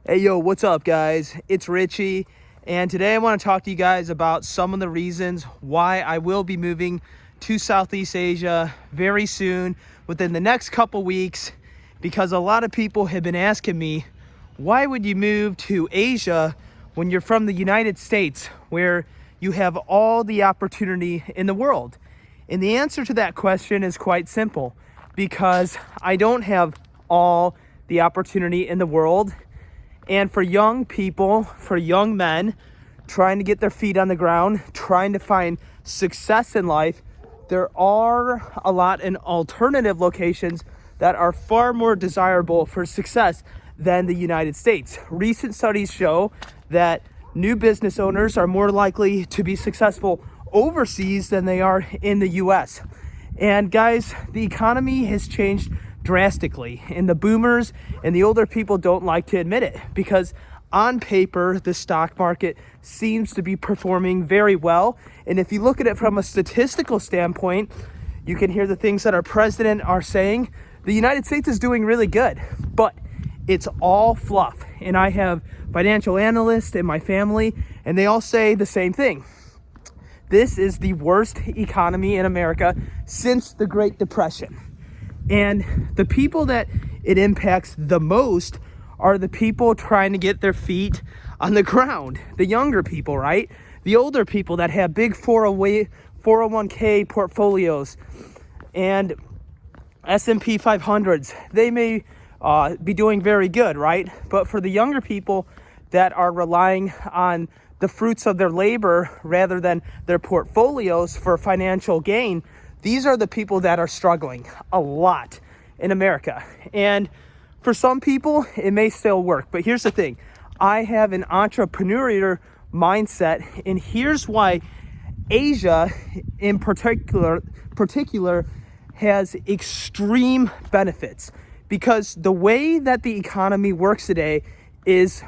Hey, yo, what's up, guys? It's Richie, and today I want to talk to you guys about some of the reasons why I will be moving to Southeast Asia very soon, within the next couple weeks, because a lot of people have been asking me, why would you move to Asia when you're from the United States, where you have all the opportunity in the world? And the answer to that question is quite simple, because I don't have all the opportunity in the world. And for young people, for young men trying to get their feet on the ground, trying to find success in life, there are a lot in alternative locations that are far more desirable for success than the United States. Recent studies show that new business owners are more likely to be successful overseas than they are in the US. And guys, the economy has changed drastically, and the boomers and the older people don't like to admit it, because on paper the stock market seems to be performing very well. And if you look at it from a statistical standpoint, you can hear the things that our president are saying. The United States is doing really good, but it's all fluff. And I have financial analysts in my family, and they all say the same thing. This is the worst economy in America since the Great Depression. And the people that it impacts the most are the people trying to get their feet on the ground. The younger people, right? The older people that have big 401k portfolios and S&P 500s, they may be doing very good, right? But for the younger people that are relying on the fruits of their labor rather than their portfolios for financial gain, these are the people that are struggling a lot in America. And for some people, it may still work. But here's the thing. I have an entrepreneurial mindset, and here's why Asia in particular has extreme benefits. Because the way that the economy works today is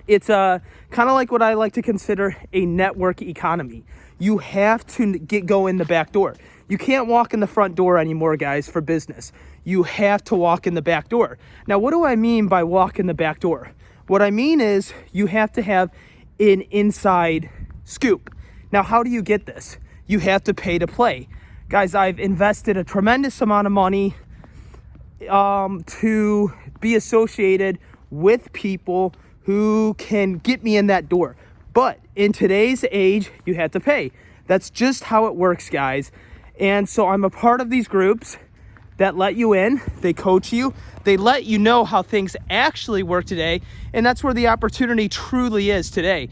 it's kind of like what I like to consider a network economy. You have to go in the back door. You can't walk in the front door anymore, guys, for business. You have to walk in the back door. Now, what do I mean by walk in the back door? What I mean is you have to have an inside scoop. Now, how do you get this? You have to pay to play. Guys, I've invested a tremendous amount of money to be associated with people who can get me in that door. But in today's age, you have to pay. That's just how it works, guys. And so I'm a part of these groups that let you in, they coach you, they let you know how things actually work today, and that's where the opportunity truly is today.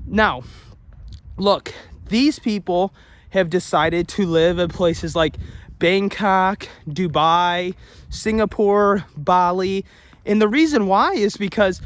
Now, look, these people have decided to live in places like Bangkok, Dubai, Singapore, Bali, and the reason why is because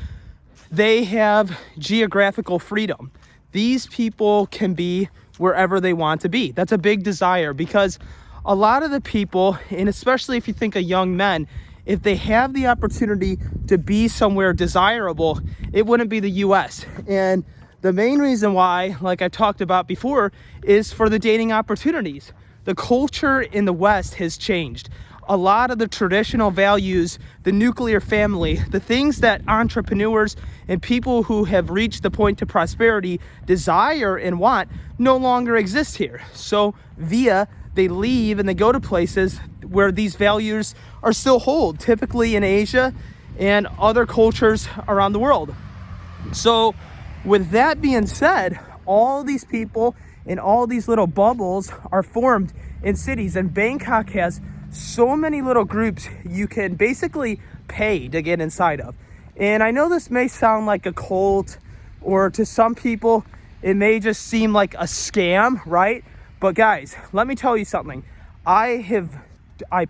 they have geographical freedom. These people can be wherever they want to be. That's a big desire, because a lot of the people, and especially if you think of young men, if they have the opportunity to be somewhere desirable, it wouldn't be the US. And the main reason why, like I talked about before, is for the dating opportunities. The culture in the West has changed. A lot of the traditional values, the nuclear family, the things that entrepreneurs and people who have reached the point to prosperity desire and want, no longer exist here. So they leave and they go to places where these values are still hold, typically in Asia and other cultures around the world. So with that being said, all these people in all these little bubbles are formed in cities, and Bangkok has so many little groups you can basically pay to get inside of. And I know this may sound like a cult, or to some people it may just seem like a scam, right? But guys, let me tell you something. I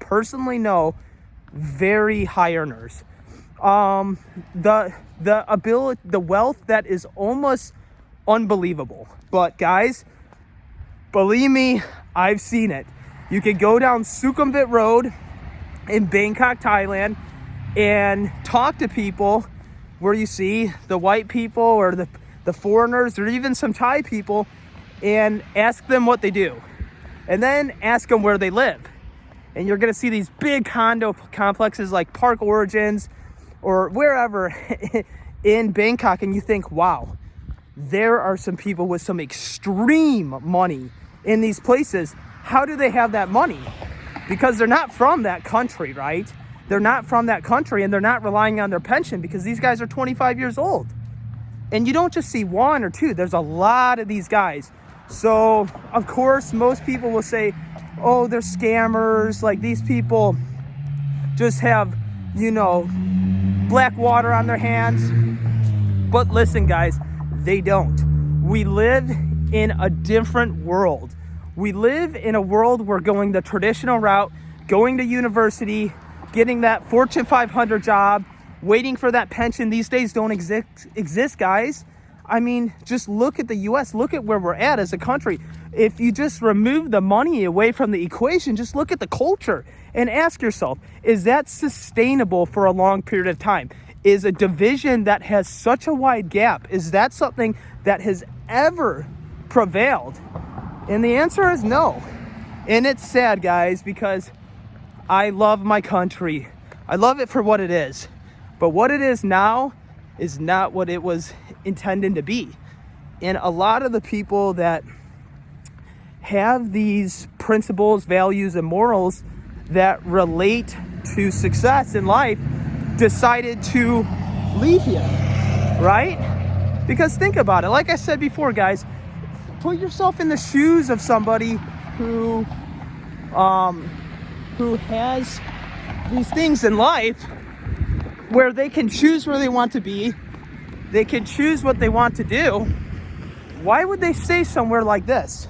personally know very high earners. The ability, the wealth that is almost unbelievable. But guys, believe me, I've seen it. You can go down Sukhumvit Road in Bangkok, Thailand, and talk to people where you see the white people or the foreigners, or even some Thai people, and ask them what they do. And then ask them where they live. And you're gonna see these big condo complexes like Park Origins or wherever in Bangkok, and you think, wow, there are some people with some extreme money in these places. How do they have that money? Because they're not from that country, right? They're not from that country, and they're not relying on their pension, because these guys are 25 years old. And you don't just see one or two. There's a lot of these guys. So, of course, most people will say, oh, they're scammers. Like, these people just have, black water on their hands. But listen, guys, they don't. We live in a different world. We live in a world where going the traditional route, going to university, getting that Fortune 500 job, waiting for that pension, these days don't exist, guys. I mean, just look at the US, look at where we're at as a country. If you just remove the money away from the equation, just look at the culture and ask yourself, is that sustainable for a long period of time? Is a division that has such a wide gap, is that something that has ever prevailed? And the answer is no. And it's sad, guys, because I love my country. I love it for what it is. But what it is now is not what it was intended to be. And a lot of the people that have these principles, values, and morals that relate to success in life decided to leave here, right? Because think about it. Like I said before, guys, put yourself in the shoes of somebody who has these things in life where they can choose where they want to be, they can choose what they want to do. Why would they stay somewhere like this?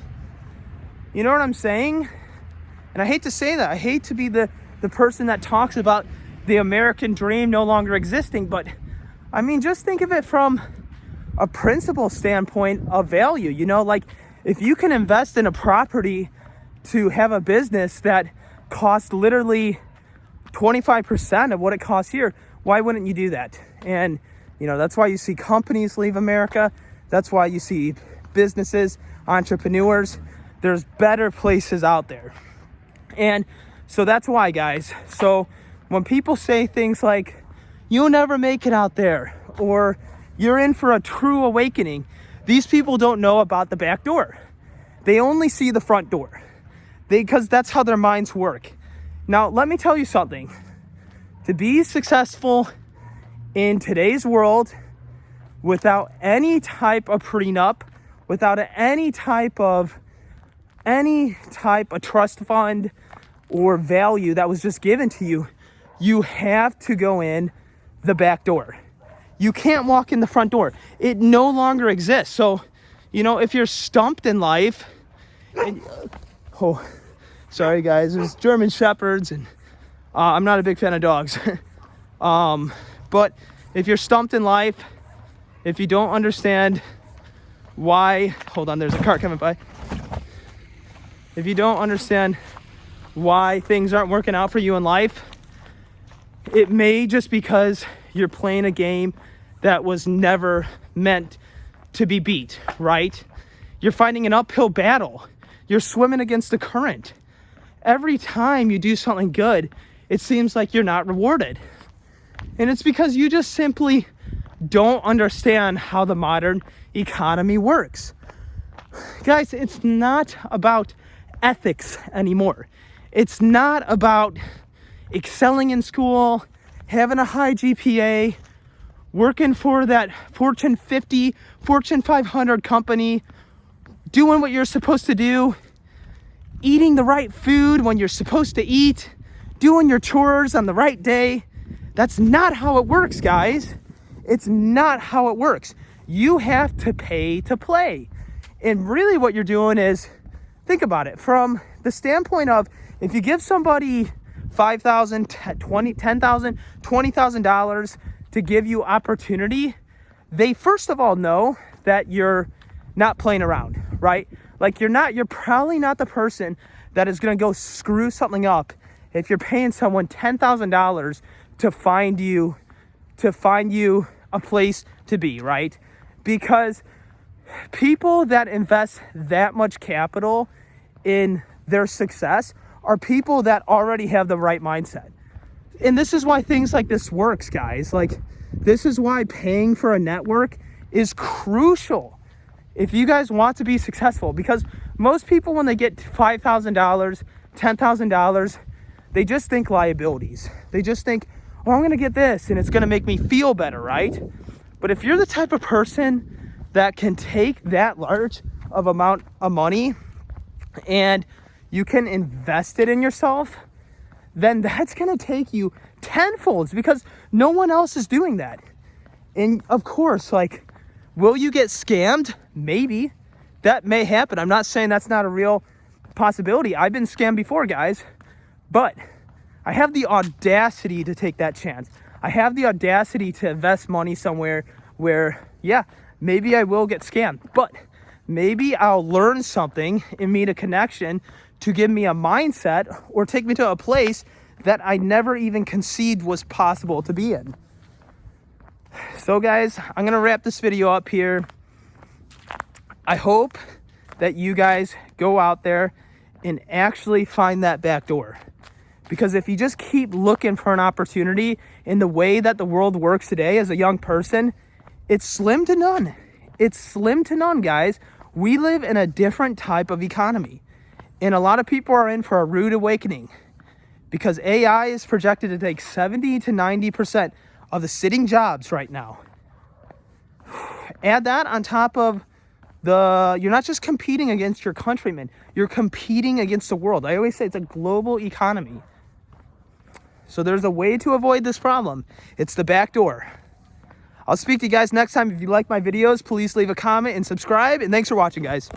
You know what I'm saying? And I hate to say that. I hate to be the person that talks about the American dream no longer existing, but I mean, just think of it from a principle standpoint of value. Like, if you can invest in a property to have a business that costs literally 25% of what it costs here, why wouldn't you do that? And that's why you see companies leave America. That's why you see businesses, entrepreneurs. There's better places out there. And so that's why, guys. So when people say things like, you'll never make it out there, or you're in for a true awakening, these people don't know about the back door. They only see the front door, because that's how their minds work. Now, let me tell you something. To be successful in today's world, without any type of prenup, without any type of trust fund or value that was just given to you, you have to go in the back door. You can't walk in the front door. It no longer exists. So, if you're stumped in life, sorry guys, there's German Shepherds, and I'm not a big fan of dogs. But if you're stumped in life, if you don't understand why, hold on, there's a car coming by. If you don't understand why things aren't working out for you in life, it may just because you're playing a game that was never meant to be beat, right? You're fighting an uphill battle. You're swimming against the current. Every time you do something good, it seems like you're not rewarded. And it's because you just simply don't understand how the modern economy works. Guys, it's not about ethics anymore. It's not about excelling in school, having a high GPA, working for that Fortune 50, Fortune 500 company, doing what you're supposed to do, eating the right food when you're supposed to eat, doing your chores on the right day. That's not how it works, guys. It's not how it works. You have to pay to play. And really what you're doing is, think about it from the standpoint of, if you give somebody $5,000, $10,000, $20,000 to give you opportunity, they first of all know that you're not playing around, right? Like you're probably not the person that is going to go screw something up if you're paying someone $10,000 to find you a place to be, right? Because people that invest that much capital in their success are people that already have the right mindset. And this is why things like this works, guys. Like, this is why paying for a network is crucial if you guys want to be successful. Because most people, when they get $5,000, $10,000, they just think liabilities. They just think, oh, I'm gonna get this and it's gonna make me feel better, right? But if you're the type of person that can take that large of amount of money and you can invest it in yourself, then that's gonna take you tenfolds, because no one else is doing that. And of course, like, will you get scammed? Maybe. That may happen. I'm not saying that's not a real possibility. I've been scammed before, guys, but I have the audacity to take that chance. I have the audacity to invest money somewhere where, yeah, maybe I will get scammed, but maybe I'll learn something and meet a connection to give me a mindset or take me to a place that I never even conceived was possible to be in. So guys, I'm gonna wrap this video up here. I hope that you guys go out there and actually find that back door. Because if you just keep looking for an opportunity in the way that the world works today as a young person, it's slim to none. It's slim to none, guys. We live in a different type of economy. And a lot of people are in for a rude awakening, because AI is projected to take 70 to 90% of the sitting jobs right now. Add that on top of you're not just competing against your countrymen, you're competing against the world. I always say it's a global economy. So there's a way to avoid this problem. It's the back door. I'll speak to you guys next time. If you like my videos, please leave a comment and subscribe. And thanks for watching, guys.